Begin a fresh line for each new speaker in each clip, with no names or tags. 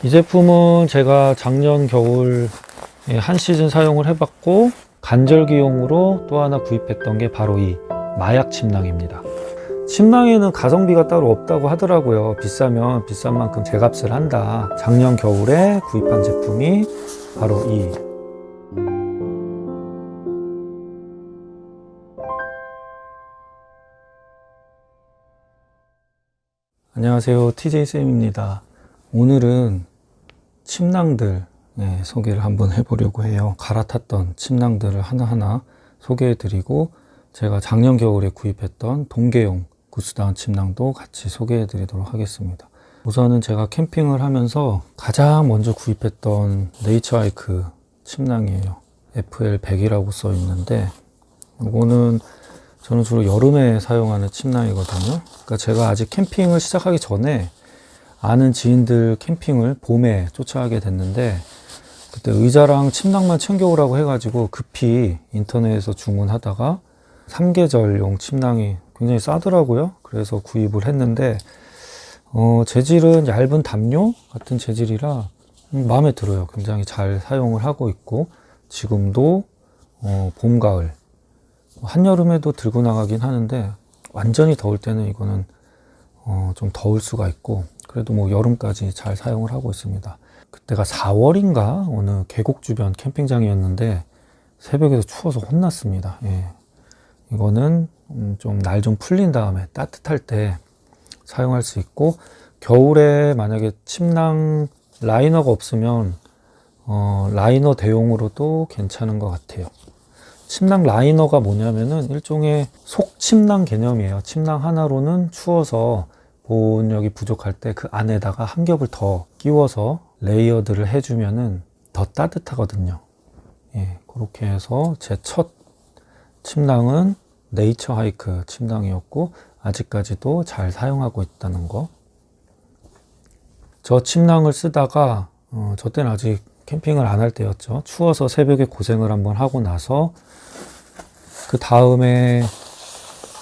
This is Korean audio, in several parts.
이 제품은 제가 작년 겨울 한 시즌 사용을 해봤고, 간절기용으로 또 하나 구입했던 게 바로 이 마약 침낭입니다. 침낭에는 가성비가 따로 없다고 하더라고요. 비싸면 비싼 만큼 제값을 한다. 작년 겨울에 구입한 제품이 바로 이 안녕하세요, TJ쌤입니다. 오늘은 침낭들 소개를 한번 해보려고 해요. 갈아탔던 침낭들을 하나하나 소개해드리고, 제가 작년 겨울에 구입했던 동계용 구스다운 침낭도 같이 소개해드리도록 하겠습니다. 우선은 제가 캠핑을 하면서 가장 먼저 구입했던 네이처하이크 침낭이에요. FL100이라고 써 있는데, 이거는 저는 주로 여름에 사용하는 침낭이거든요. 그러니까 제가 아직 캠핑을 시작하기 전에 아는 지인들 캠핑을 봄에 쫓아가게 됐는데, 그때 의자랑 침낭만 챙겨오라고 해가지고 급히 인터넷에서 주문하다가 3계절용 침낭이 굉장히 싸더라고요. 그래서 구입을 했는데, 재질은 얇은 담요 같은 재질이라 마음에 들어요. 굉장히 잘 사용을 하고 있고, 지금도 봄, 가을, 한여름에도 들고 나가긴 하는데, 완전히 더울 때는 이거는 좀 더울 수가 있고, 그래도 뭐 여름까지 잘 사용을 하고 있습니다. 그때가 4월인가 어느 계곡 주변 캠핑장이었는데 새벽에도 추워서 혼났습니다. 이거는 좀 날 좀 풀린 다음에 따뜻할 때 사용할 수 있고, 겨울에 만약에 침낭 라이너가 없으면 라이너 대용으로도 괜찮은 것 같아요. 침낭 라이너가 뭐냐면은 일종의 속침낭 개념이에요. 침낭 하나로는 추워서 보온력이 부족할 때 그 안에다가 한 겹을 더 끼워서 레이어드를 해주면은 더 따뜻하거든요. 그렇게 해서 제 첫 침낭은 네이처하이크 침낭이었고, 아직까지도 잘 사용하고 있다는 거. 저 침낭을 쓰다가 저 때는 아직 캠핑을 안 할 때였죠. 추워서 새벽에 고생을 한번 하고 나서 그 다음에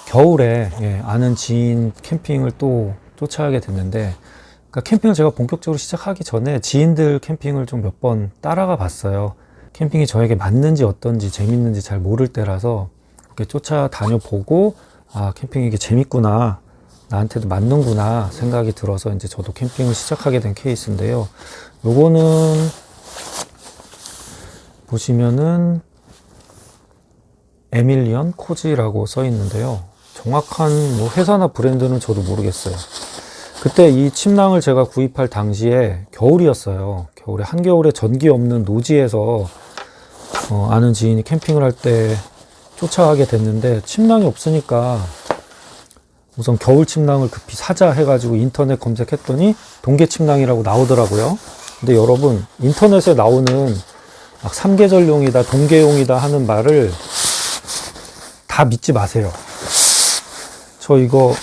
겨울에 아는 지인 캠핑을 또 쫓아가게 됐는데, 그러니까 캠핑을 제가 본격적으로 시작하기 전에 지인들 캠핑을 좀 몇 번 따라가 봤어요. 캠핑이 저에게 맞는지 어떤지 재밌는지 잘 모를 때라서 이렇게 쫓아다녀 보고, 아, 캠핑이 이게 재밌구나, 나한테도 맞는구나 생각이 들어서 이제 저도 캠핑을 시작하게 된 케이스인데요. 요거는 보시면은 에밀리언 코지라고 써 있는데요. 정확한 뭐 회사나 브랜드는 저도 모르겠어요. 그때 이 침낭을 제가 구입할 당시에 겨울이었어요. 겨울에, 한겨울에 전기 없는 노지에서 아는 지인이 캠핑을 할 때 쫓아가게 됐는데, 침낭이 없으니까 우선 겨울 침낭을 급히 사자 해가지고 인터넷 검색했더니 동계 침낭이라고 나오더라고요. 근데 여러분, 인터넷에 나오는 막 3계절용이다, 동계용이다 하는 말을 다 믿지 마세요. 저 이거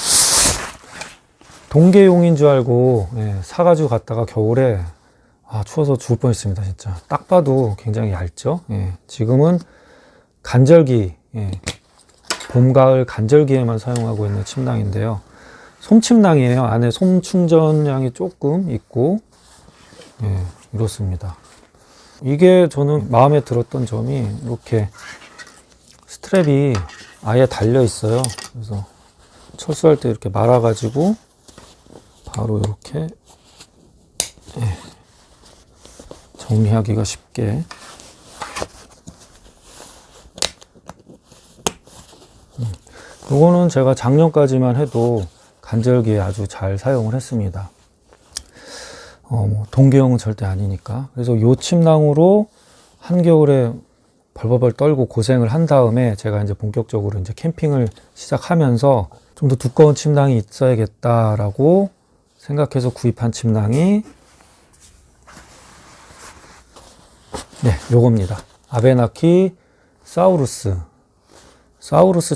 동계용인 줄 알고 사가지고 갔다가 겨울에 추워서 죽을 뻔했습니다. 진짜 딱 봐도 굉장히 얇죠. 지금은 간절기, 봄, 가을 간절기에만 사용하고 있는 침낭인데요. 솜침낭이에요. 안에 솜 충전량이 조금 있고, 이렇습니다. 이게 저는 마음에 들었던 점이, 이렇게 스트랩이 아예 달려 있어요. 그래서 철수할 때 이렇게 말아가지고 바로 이렇게 정리하기가 쉽게. 이거는 제가 작년까지만 해도 간절기에 아주 잘 사용을 했습니다. 뭐 동계용은 절대 아니니까. 그래서 요 침낭으로 한겨울에 벌벌벌 떨고 고생을 한 다음에 제가 이제 본격적으로 이제 캠핑을 시작하면서 좀 더 두꺼운 침낭이 있어야겠다라고 생각해서 구입한 침낭이 요겁니다. 아베나키 사우루스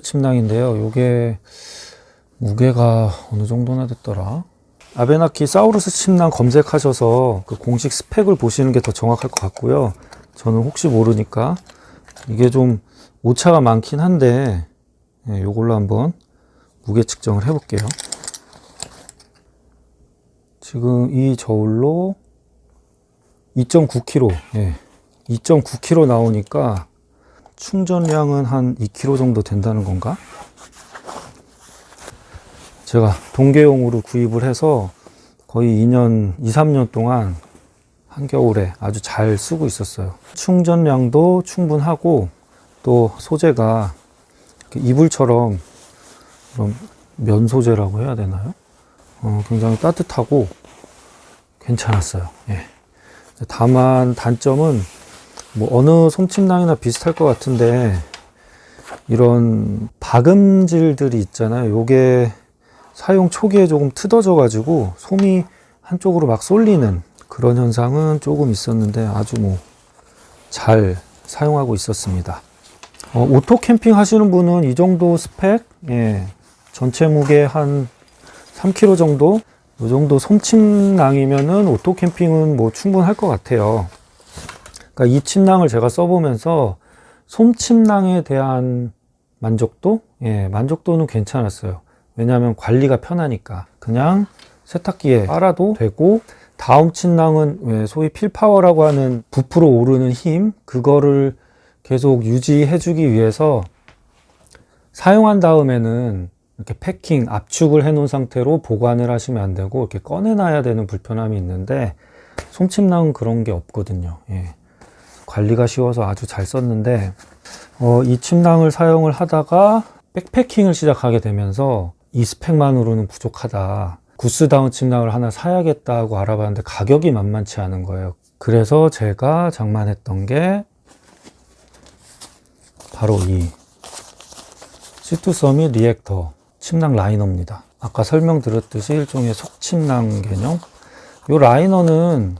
침낭인데요. 요게 무게가 어느 정도나 됐더라. 아베나키 사우루스 침낭 검색하셔서 그 공식 스펙을 보시는 게 더 정확할 것 같고요. 저는 혹시 모르니까 이게 좀 오차가 많긴 한데, 요걸로 한번 무게 측정을 해볼게요. 지금 이 저울로 2.9kg, 예. 2.9kg 나오니까 충전량은 한 2kg 정도 된다는 건가? 제가 동계용으로 구입을 해서 거의 2년, 2, 3년 동안 한겨울에 아주 잘 쓰고 있었어요. 충전량도 충분하고 또 소재가 이불처럼 그런 면 소재라고 해야 되나요? 굉장히 따뜻하고 괜찮았어요. 예. 다만 단점은 뭐 어느 솜침낭이나 비슷할 것 같은데 이런 박음질들이 있잖아요. 요게 사용 초기에 조금 트어져 가지고 솜이 한쪽으로 막 쏠리는 그런 현상은 조금 있었는데 아주 뭐 잘 사용하고 있었습니다. 오토 캠핑 하시는 분은 이 정도 스펙, 예, 전체 무게 한 3kg 정도, 이 정도 솜침낭이면은 오토 캠핑은 뭐 충분할 것 같아요. 그러니까 이 침낭을 제가 써보면서 솜침낭에 대한 만족도, 예, 만족도는 괜찮았어요. 왜냐하면 관리가 편하니까 그냥 세탁기에 빨아도 되고, 다음 침낭은 소위 필파워라고 하는 부풀어 오르는 힘, 그거를 계속 유지해 주기 위해서 사용한 다음에는 이렇게 패킹, 압축을 해 놓은 상태로 보관을 하시면 안 되고 이렇게 꺼내 놔야 되는 불편함이 있는데 솜침낭은 그런 게 없거든요. 예. 관리가 쉬워서 아주 잘 썼는데 이 침낭을 사용을 하다가 백패킹을 시작하게 되면서 이 스펙만으로는 부족하다. 구스다운 침낭을 하나 사야겠다고 알아봤는데 가격이 만만치 않은 거예요. 그래서 제가 장만했던 게 바로 이 시투서밋 리액터 침낭 라이너입니다. 아까 설명드렸듯이 일종의 속침낭 개념. 이 라이너는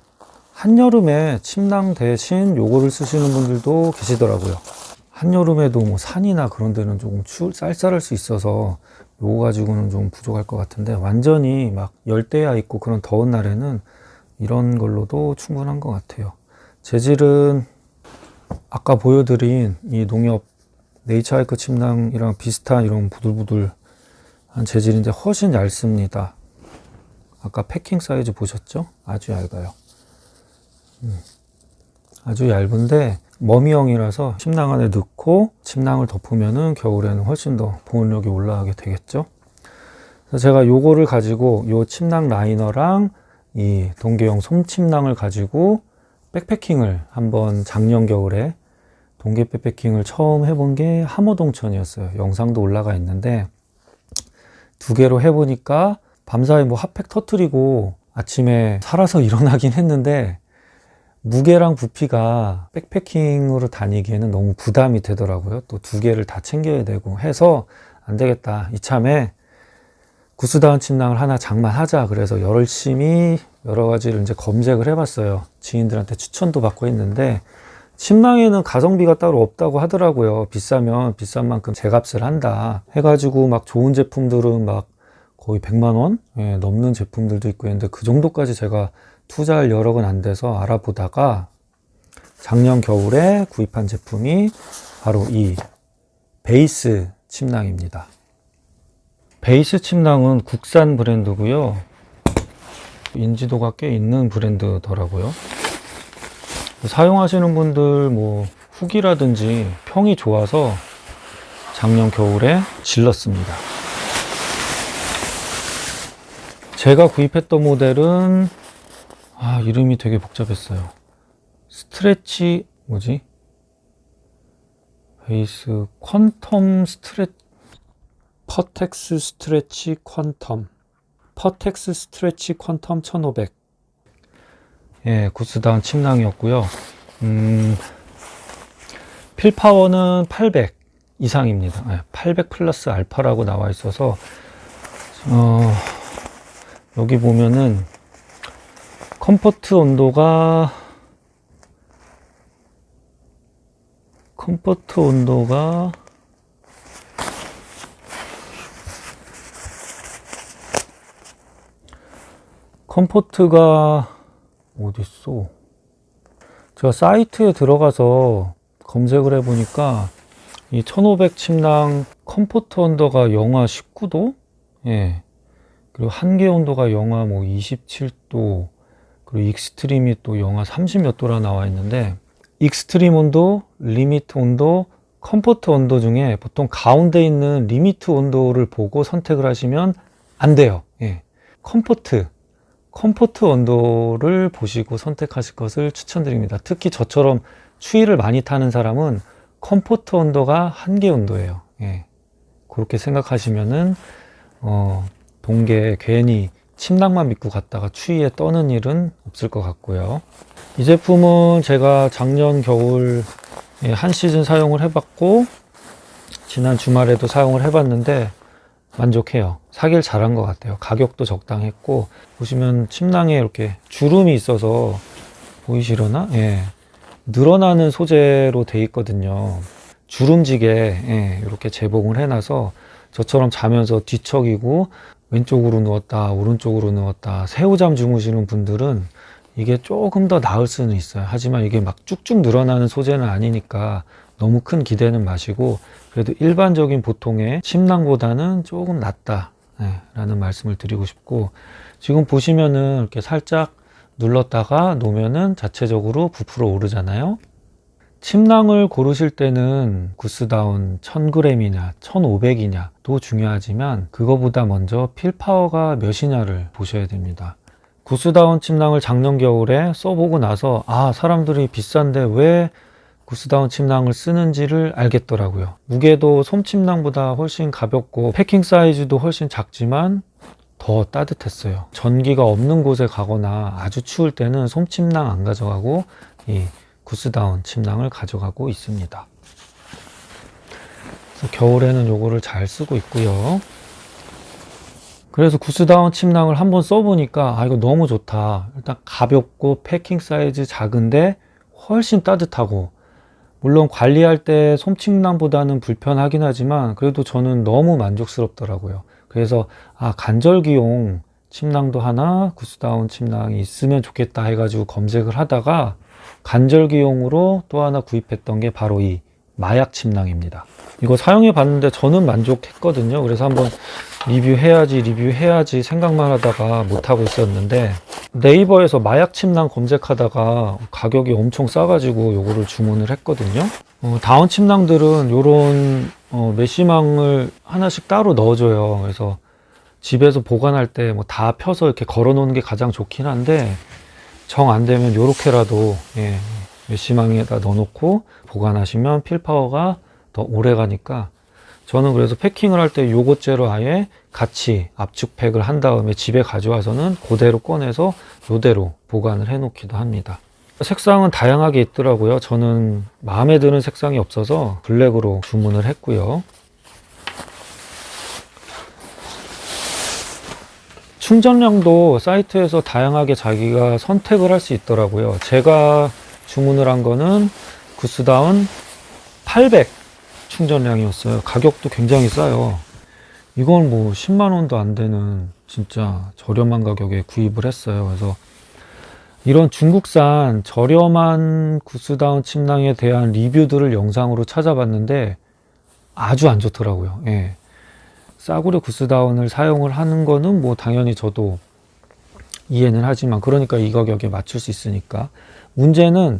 한여름에 침낭 대신 요거를 쓰시는 분들도 계시더라고요. 한여름에도 뭐 산이나 그런 데는 조금 쌀쌀할 수 있어서 요거 가지고는 좀 부족할 것 같은데, 완전히 막 열대야 있고 그런 더운 날에는 이런 걸로도 충분한 것 같아요. 재질은 아까 보여드린 이 농협 네이처하이크 침낭이랑 비슷한 이런 부들부들한 재질인데 훨씬 얇습니다. 아까 패킹 사이즈 보셨죠? 아주 얇아요. 아주 얇은데 머미형이라서 침낭 안에 넣고 침낭을 덮으면은 겨울에는 훨씬 더 보온력이 올라가게 되겠죠. 그래서 제가 요거를 가지고 요 침낭 라이너랑 이 동계용 솜침낭을 가지고 백패킹을 한번 작년 겨울에 동계 백패킹을 처음 해본 게 함어동천이었어요. 영상도 올라가 있는데 두 개로 해보니까 밤사이 뭐 핫팩 터트리고 아침에 살아서 일어나긴 했는데 무게랑 부피가 백패킹으로 다니기에는 너무 부담이 되더라고요. 또 두 개를 다 챙겨야 되고 해서 안 되겠다. 이참에 구스다운 침낭을 하나 장만하자. 그래서 열심히 여러 가지를 이제 검색을 해봤어요. 지인들한테 추천도 받고 했는데 침낭에는 가성비가 따로 없다고 하더라고요. 비싸면 비싼 만큼 제값을 한다 해가지고 막 좋은 제품들은 막 거의 100만 원 넘는 제품들도 있고 했는데 그 정도까지 제가 투자할 여력은 안 돼서 알아보다가 작년 겨울에 구입한 제품이 바로 이 베이스 침낭입니다. 베이스 침낭은 국산 브랜드고요. 인지도가 꽤 있는 브랜드더라고요. 사용하시는 분들 뭐 후기라든지 평이 좋아서 작년 겨울에 질렀습니다. 제가 구입했던 모델은 이름이 되게 복잡했어요. 스트레치 베이스 퀀텀 퍼텍스 스트레치 퀀텀 1500. 예, 구스다운 침낭이었고요. 필파워는 800 이상입니다. 800 플러스 알파라고 나와 있어서 여기 보면은 컴포트 온도가 '어딨어?' 제가 사이트에 들어가서 검색을 해보니까 이 1500 침낭 컴포트 온도가 영하 19도? 예. 그리고 한계 온도가 영하 27도. 그리고 익스트림이 또 영하 30 몇 도라 나와 있는데, 익스트림 온도, 리미트 온도, 컴포트 온도 중에 보통 가운데 있는 리미트 온도를 보고 선택을 하시면 안 돼요. 예. 컴포트 온도를 보시고 선택하실 것을 추천드립니다. 특히 저처럼 추위를 많이 타는 사람은 컴포트 온도가 한계 온도예요. 예. 그렇게 생각하시면은 동계에 괜히 침낭만 믿고 갔다가 추위에 떠는 일은 없을 것 같고요. 이 제품은 제가 작년 겨울 한 시즌 사용을 해봤고, 지난 주말에도 사용을 해봤는데 만족해요. 사길 잘한 것 같아요. 가격도 적당했고, 보시면 침낭에 이렇게 주름이 있어서 보이시려나? 예. 늘어나는 소재로 돼 있거든요. 주름지게 이렇게 재봉을 해놔서 저처럼 자면서 뒤척이고 왼쪽으로 누웠다 오른쪽으로 누웠다 새우잠 주무시는 분들은 이게 조금 더 나을 수는 있어요. 하지만 이게 막 쭉쭉 늘어나는 소재는 아니니까 너무 큰 기대는 마시고, 그래도 일반적인 보통의 침낭보다는 조금 낫다 라는 말씀을 드리고 싶고, 지금 보시면은 이렇게 살짝 눌렀다가 놓으면은 자체적으로 부풀어 오르잖아요. 침낭을 고르실 때는 구스다운 1000g이냐 1500이냐도 중요하지만, 그거보다 먼저 필파워가 몇이냐를 보셔야 됩니다. 구스다운 침낭을 작년 겨울에 써보고 나서 사람들이 비싼데 왜 구스다운 침낭을 쓰는지를 알겠더라고요. 무게도 솜침낭보다 훨씬 가볍고 패킹 사이즈도 훨씬 작지만 더 따뜻했어요. 전기가 없는 곳에 가거나 아주 추울 때는 솜침낭 안 가져가고 이 구스다운 침낭을 가져가고 있습니다. 그래서 겨울에는 요거를 잘 쓰고 있고요. 그래서 구스다운 침낭을 한번 써보니까 이거 너무 좋다. 일단 가볍고 패킹 사이즈 작은데 훨씬 따뜻하고, 물론 관리할 때 솜침낭보다는 불편하긴 하지만 그래도 저는 너무 만족스럽더라고요. 그래서 간절기용 침낭도 하나 구스다운 침낭이 있으면 좋겠다 해가지고 검색을 하다가 간절기용으로 또 하나 구입했던 게 바로 이 마약 침낭입니다. 이거 사용해 봤는데 저는 만족했거든요. 그래서 한번 리뷰해야지 생각만 하다가 못하고 있었는데, 네이버에서 마약 침낭 검색하다가 가격이 엄청 싸가지고 요거를 주문을 했거든요. 다운 침낭들은 요런 메쉬망을 하나씩 따로 넣어줘요. 그래서 집에서 보관할 때 뭐 다 펴서 이렇게 걸어 놓는 게 가장 좋긴 한데, 정 안 되면 요렇게라도 메쉬망에다 넣어놓고 보관하시면 필파워가 더 오래 가니까, 저는 그래서 패킹을 할 때 요것째로 아예 같이 압축팩을 한 다음에 집에 가져와서는 그대로 꺼내서 요대로 보관을 해 놓기도 합니다. 색상은 다양하게 있더라고요. 저는 마음에 드는 색상이 없어서 블랙으로 주문을 했고요. 충전량도 사이트에서 다양하게 자기가 선택을 할 수 있더라고요. 제가 주문을 한 거는 구스다운 800 충전량이었어요. 가격도 굉장히 싸요. 이건 뭐 10만 원도 안 되는 진짜 저렴한 가격에 구입을 했어요. 그래서 이런 중국산 저렴한 구스다운 침낭에 대한 리뷰들을 영상으로 찾아봤는데 아주 안 좋더라고요. 예. 싸구려 구스다운을 사용을 하는 거는 뭐 당연히 저도 이해는 하지만, 그러니까 이 가격에 맞출 수 있으니까. 문제는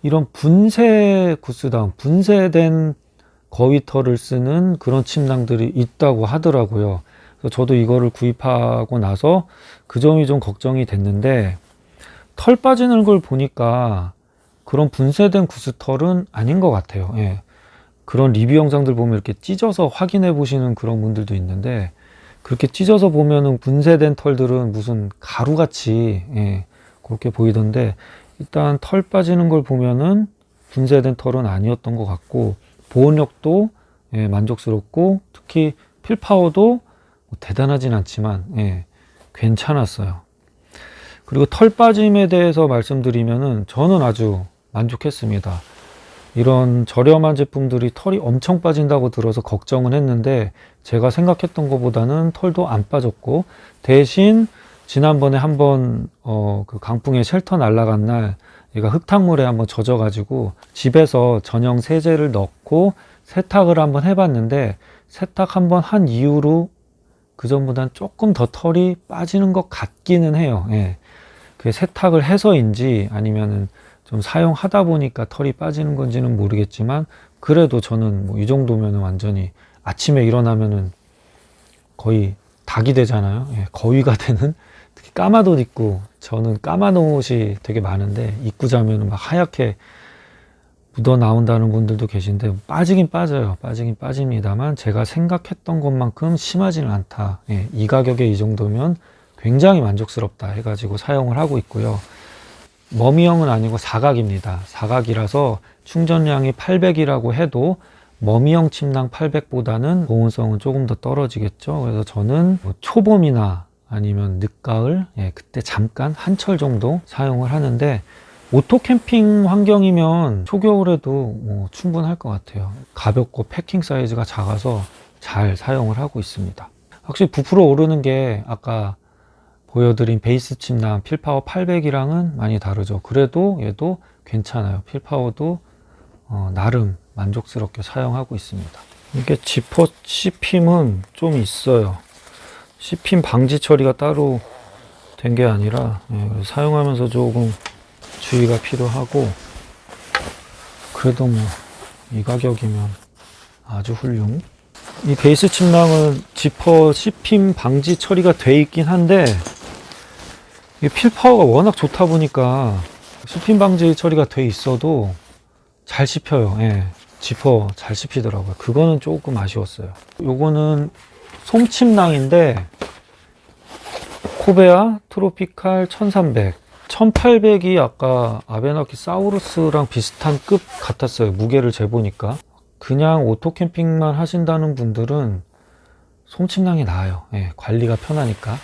이런 분쇄 구스다운, 분쇄된 거위털을 쓰는 그런 침낭들이 있다고 하더라고요. 그래서 저도 이거를 구입하고 나서 그 점이 좀 걱정이 됐는데, 털 빠지는 걸 보니까 그런 분쇄된 구스털은 아닌 것 같아요. 예. 그런 리뷰 영상들 보면 이렇게 찢어서 확인해 보시는 그런 분들도 있는데, 그렇게 찢어서 보면은 분쇄된 털들은 무슨 가루같이 그렇게 보이던데, 일단 털 빠지는 걸 보면은 분쇄된 털은 아니었던 것 같고, 보온력도 만족스럽고, 특히 필파워도 뭐 대단하진 않지만 괜찮았어요. 그리고 털 빠짐에 대해서 말씀드리면은 저는 아주 만족했습니다. 이런 저렴한 제품들이 털이 엄청 빠진다고 들어서 걱정은 했는데, 제가 생각했던 것보다는 털도 안 빠졌고, 대신 지난번에 한번 그 강풍에 쉘터 날아간 날 얘가 흙탕물에 한번 젖어 가지고 집에서 전용 세제를 넣고 세탁을 한번 해봤는데, 세탁 한번 한 이후로 그 전보단 조금 더 털이 빠지는 것 같기는 해요. 그게 세탁을 해서인지 아니면은 좀 사용하다 보니까 털이 빠지는 건지는 모르겠지만, 그래도 저는 뭐 이 정도면은 완전히 아침에 일어나면은 거의 닭이 되잖아요. 예, 거위가 되는. 특히 까만 옷 입고, 저는 까만 옷이 되게 많은데 입고 자면은 막 하얗게 묻어 나온다는 분들도 계신데, 빠지긴 빠져요. 빠지긴 빠집니다만 제가 생각했던 것만큼 심하지는 않다. 예, 이 가격에 이 정도면 굉장히 만족스럽다 해가지고 사용을 하고 있고요. 머미형은 아니고 사각입니다. 사각이라서 충전량이 800이라고 해도 머미형 침낭 800보다는 보온성은 조금 더 떨어지겠죠. 그래서 저는 뭐 초봄이나 아니면 늦가을, 예, 그때 잠깐 한철 정도 사용을 하는데, 오토 캠핑 환경이면 초겨울에도 뭐 충분할 것 같아요. 가볍고 패킹 사이즈가 작아서 잘 사용을 하고 있습니다. 확실히 부풀어 오르는 게 아까 보여드린 베이스 침낭 필파워 800이랑은 많이 다르죠. 그래도 얘도 괜찮아요. 필파워도 나름 만족스럽게 사용하고 있습니다. 이게 지퍼 씹힘은 좀 있어요. 씹힘 방지 처리가 따로 된 게 아니라, 예, 사용하면서 조금 주의가 필요하고, 그래도 뭐 이 가격이면 아주 훌륭. 이 베이스 침낭은 지퍼 씹힘 방지 처리가 돼 있긴 한데, 이 필파워가 워낙 좋다 보니까 씹힘 방지 처리가 돼 있어도 잘 씹혀요. 예, 지퍼 잘 씹히더라고요. 그거는 조금 아쉬웠어요. 요거는 솜침낭인데 코베아 트로피칼 1300, 1800이 아까 아베나키 사우루스랑 비슷한 급 같았어요. 무게를 재보니까. 그냥 오토 캠핑만 하신다는 분들은 솜침낭이 나아요. 예, 관리가 편하니까.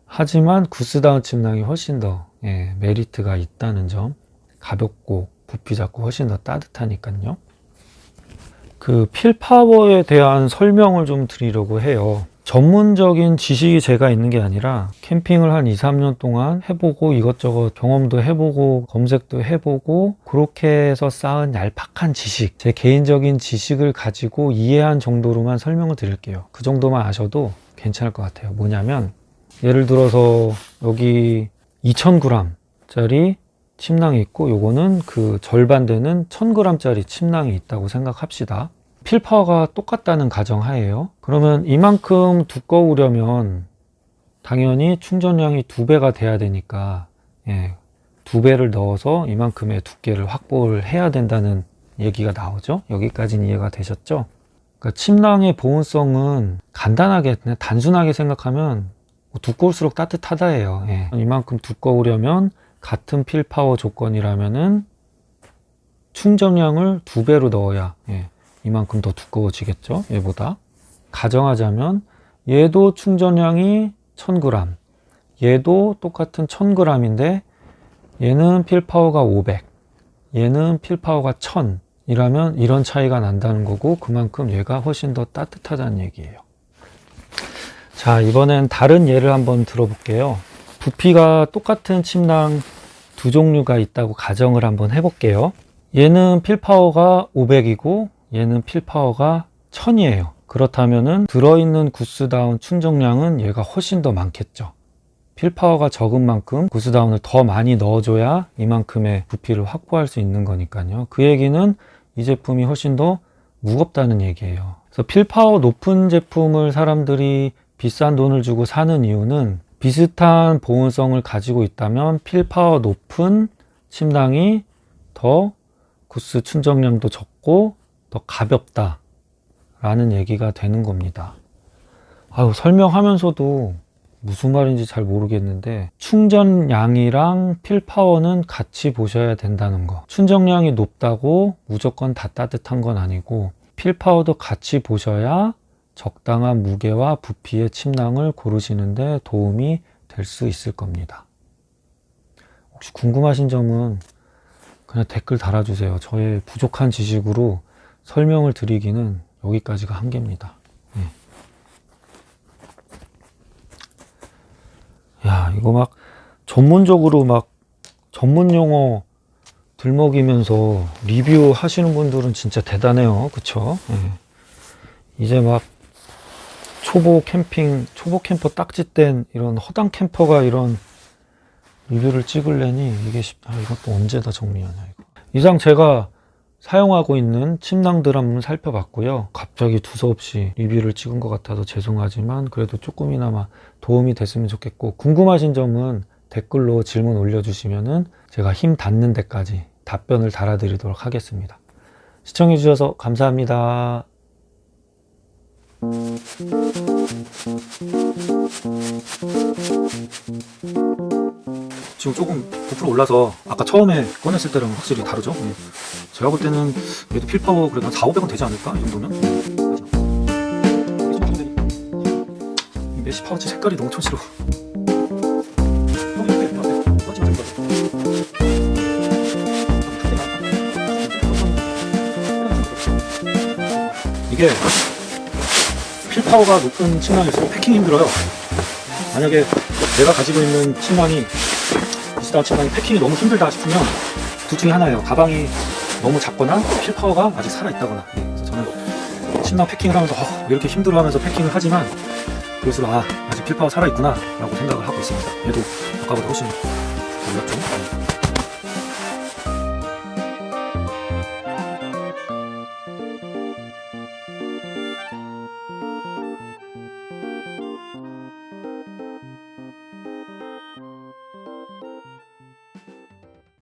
하지만 구스다운 침낭이 훨씬 더, 예, 메리트가 있다는 점. 가볍고 부피 작고 훨씬 더 따뜻하니까요. 그 필파워에 대한 설명을 좀 드리려고 해요. 전문적인 지식이 제가 있는 게 아니라 캠핑을 한 2, 3년 동안 해보고 이것저것 경험도 해보고 검색도 해보고 그렇게 해서 쌓은 얄팍한 지식, 제 개인적인 지식을 가지고 이해한 정도로만 설명을 드릴게요. 그 정도만 아셔도 괜찮을 것 같아요. 뭐냐면, 예를 들어서 여기 2000g 짜리 침낭이 있고, 요거는 그 절반 되는 1000g 짜리 침낭이 있다고 생각합시다. 필파워가 똑같다는 가정하에요. 그러면 이만큼 두꺼우려면 당연히 충전량이 2배가 돼야 되니까, 예, 2배를 넣어서 이만큼의 두께를 확보를 해야 된다는 얘기가 나오죠. 여기까지는 이해가 되셨죠? 그러니까 침낭의 보온성은 간단하게, 그냥 단순하게 생각하면 두꺼울수록 따뜻하다예요. 예. 이만큼 두꺼우려면 같은 필파워 조건이라면은 충전량을 2배로 넣어야, 예, 이만큼 더 두꺼워지겠죠. 얘보다. 가정하자면 얘도 충전량이 1000g, 얘도 똑같은 1000g인데 얘는 필파워가 500, 얘는 필파워가 1000 이라면 이런 차이가 난다는 거고, 그만큼 얘가 훨씬 더 따뜻하다는 얘기예요. 자, 이번엔 다른 예를 한번 들어볼게요. 부피가 똑같은 침낭 두 종류가 있다고 가정을 한번 해볼게요. 얘는 필파워가 500이고 얘는 필파워가 1000이에요. 그렇다면은 들어있는 구스다운 충전량은 얘가 훨씬 더 많겠죠. 필파워가 적은 만큼 구스다운을 더 많이 넣어줘야 이만큼의 부피를 확보할 수 있는 거니까요. 그 얘기는 이 제품이 훨씬 더 무겁다는 얘기예요. 그래서 필파워 높은 제품을 사람들이 비싼 돈을 주고 사는 이유는, 비슷한 보온성을 가지고 있다면 필파워 높은 침낭이 더 구스 충전량도 적고 더 가볍다 라는 얘기가 되는 겁니다. 아유, 설명하면서도 무슨 말인지 잘 모르겠는데, 충전량이랑 필파워는 같이 보셔야 된다는 거. 충전량이 높다고 무조건 다 따뜻한 건 아니고, 필파워도 같이 보셔야 적당한 무게와 부피의 침낭을 고르시는데 도움이 될 수 있을 겁니다. 혹시 궁금하신 점은 그냥 댓글 달아주세요. 저의 부족한 지식으로 설명을 드리기는 여기까지가 한계입니다. 네. 야, 이거 막 전문적으로 막 전문 용어 들먹이면서 리뷰 하시는 분들은 진짜 대단해요. 그쵸? 네. 이제 막 초보 캠퍼 딱지 땐 이런 허당 캠퍼가 이런 리뷰를 찍으려니 이게 이것도 언제 다 정리하냐 이거. 이상 제가 사용하고 있는 침낭들 한번 살펴봤고요. 갑자기 두서없이 리뷰를 찍은 것 같아서 죄송하지만 그래도 조금이나마 도움이 됐으면 좋겠고, 궁금하신 점은 댓글로 질문 올려주시면은 제가 힘 닿는 데까지 답변을 달아드리도록 하겠습니다. 시청해주셔서 감사합니다. 지금 조금 부풀어 올라서 아까 처음에 꺼냈을 때랑 확실히 다르죠? 제가 볼 때는 그래도 필파워 그래도 한 4,500원 되지 않을까? 이 정도면? 메쉬 파우치 색깔이 너무 촌스러워. 이게 필파워가 높은 침낭일수록 패킹이 힘들어요. 만약에 내가 가지고 있는 침낭이 비슷한 침낭이 패킹이 너무 힘들다 싶으면 둘 중에 하나예요. 가방이 너무 작거나 필파워가 아직 살아있다거나. 그래서 저는 침낭 패킹을 하면서 왜 이렇게 힘들어하면서 패킹을 하지만 그럴수록 아직 필파워 살아있구나 라고 생각을 하고 있습니다. 얘도 아까보다 훨씬 올랐죠.